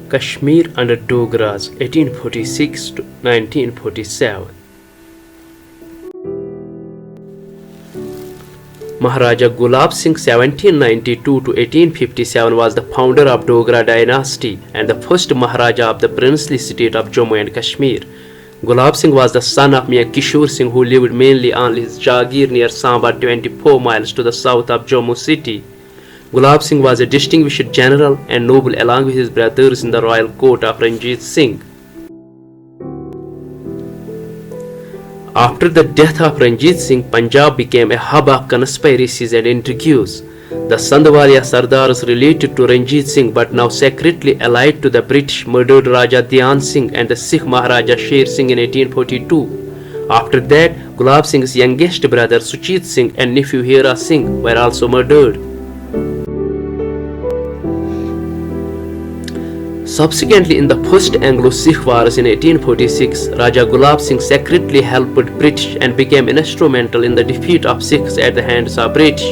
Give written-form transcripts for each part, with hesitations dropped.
Kashmir Under Dogras 1846 to 1947. Maharaja Gulab Singh 1792 to 1857 was the founder of Dogra dynasty and the first Maharaja of the princely state of Jammu and Kashmir. Gulab Singh was the son of Mian Kishore Singh, who lived mainly on his Jagir near Samba, 24 miles to the south of Jammu city. Gulab Singh was a distinguished general and noble along with his brothers in the royal court of Ranjit Singh. After the death of Ranjit Singh, Punjab became a hub of conspiracies and intrigues. The Sandhwaliya Sardars related to Ranjit Singh but now secretly allied to the British murdered Raja Dhyan Singh and the Sikh Maharaja Sher Singh in 1842. After that, Gulab Singh's youngest brother Suchit Singh and nephew Hera Singh were also murdered. Subsequently, in the First Anglo-Sikh Wars in 1846, Raja Gulab Singh secretly helped British and became instrumental in the defeat of Sikhs at the hands of British.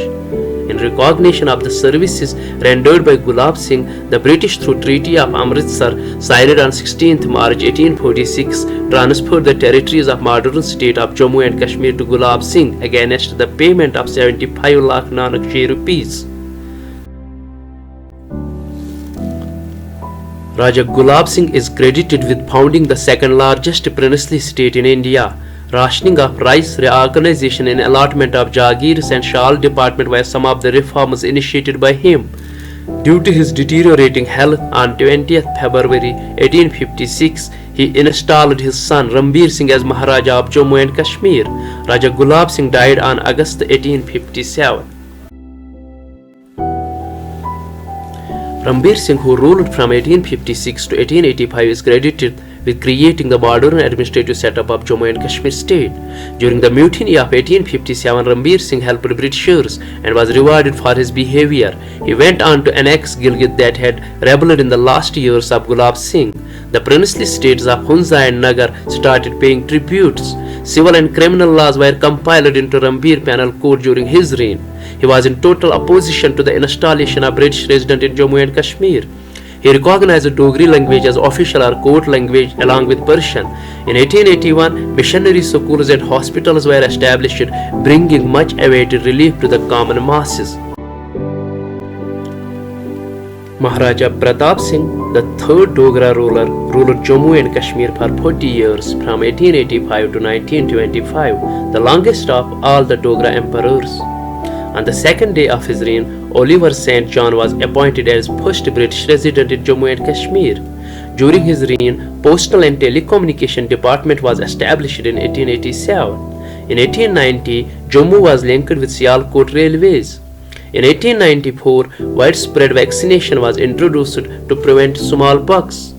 In recognition of the services rendered by Gulab Singh, the British, through Treaty of Amritsar, signed on 16th March 1846, transferred the territories of modern state of Jammu and Kashmir to Gulab Singh against the payment of 75 lakh Nanakshi rupees. Raja Gulab Singh is credited with founding the second largest princely state in India. Rationing of rice, reorganization and allotment of Jagirs and Shal department were some of the reforms initiated by him. Due to his deteriorating health, on 20th February 1856, he installed his son Rambir Singh as Maharaja of Jammu and Kashmir. Raja Gulab Singh died on August 1857. Rambir Singh, who ruled from 1856 to 1885, is credited with creating the modern administrative setup of Jammu and Kashmir state. During the mutiny of 1857, Rambir Singh helped Britishers and was rewarded for his behavior. He went on to annex Gilgit that had rebelled in the last years of Gulab Singh. The princely states of Hunza and Nagar started paying tributes. Civil and criminal laws were compiled into Rambir Penal Code during his reign. He was in total opposition to the installation of British resident in Jammu and Kashmir. He recognized the Dogri language as official or court language along with Persian. In 1881, missionary schools and hospitals were established, bringing much awaited relief to the common masses. Maharaja Pratap Singh, the third Dogra ruler, ruled Jammu and Kashmir for 40 years from 1885 to 1925, the longest of all the Dogra emperors. On the second day of his reign, Oliver St. John was appointed as first British resident in Jammu and Kashmir. During his reign, Postal and Telecommunication Department was established in 1887. In 1890, Jammu was linked with Sialkot railways. In 1894, widespread vaccination was introduced to prevent smallpox.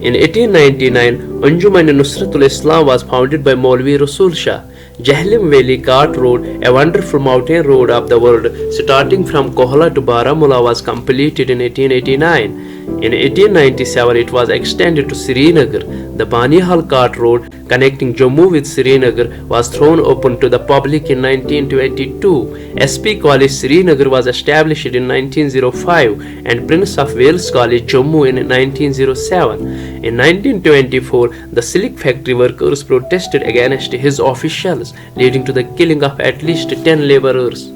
In 1899, Anjuman Nusratul Islam was founded by Maulvi Rasul Shah. Jahlim Valley Ghat Road, a wonderful mountain road of the world, starting from Kohla to Baramulla, was completed in 1889. In 1897, it was extended to Srinagar. The Banihal Ghat Road, connecting Jammu with Srinagar, was thrown open to the public in 1922. SP College Srinagar was established in 1905 and Prince of Wales College Jammu in 1907. In 1924, the silk factory workers protested against his officials, leading to the killing of at least 10 laborers.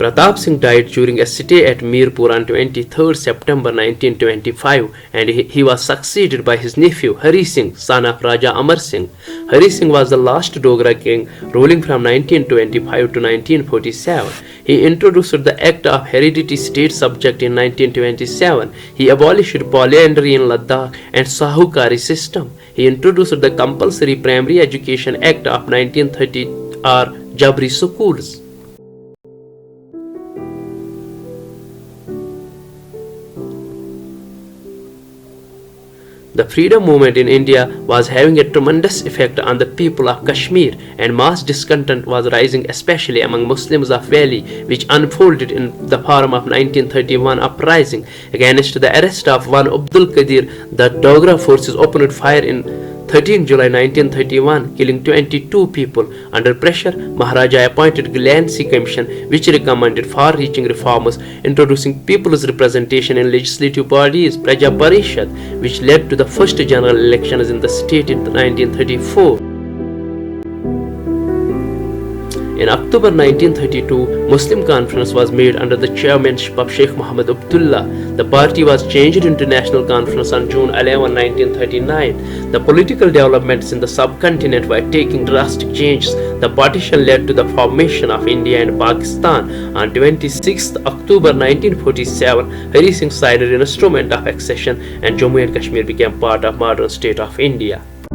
Pratap Singh died during a stay at Mirpur on 23rd September 1925, and he was succeeded by his nephew Hari Singh, son of Raja Amar Singh. Hari Singh was the last Dogra king, ruling from 1925 to 1947. He introduced the Act of Hereditary State Subject in 1927. He abolished polyandry in Ladakh and Sahukari system. He introduced the Compulsory Primary Education Act of 1930 or Jabri schools. The freedom movement in India was having a tremendous effect on the people of Kashmir, and mass discontent was rising, especially among Muslims of Valley, which unfolded in the form of 1931 uprising. Against the arrest of one Abdul Qadir, the Dogra forces opened fire in 13 July 1931, killing 22 people. Under pressure, Maharaja appointed Glancy Commission, which recommended far-reaching reforms, introducing people's representation in legislative bodies, Praja Parishad, which led to the first general elections in the state in 1934. In October 1932, Muslim Conference was made under the chairmanship of Sheikh Muhammad Abdullah. The party was changed into National Conference on June 11, 1939. The political developments in the subcontinent were taking drastic changes. The partition led to the formation of India and Pakistan. On 26 October 1947, Hari Singh signed an instrument of accession and Jammu and Kashmir became part of modern state of India.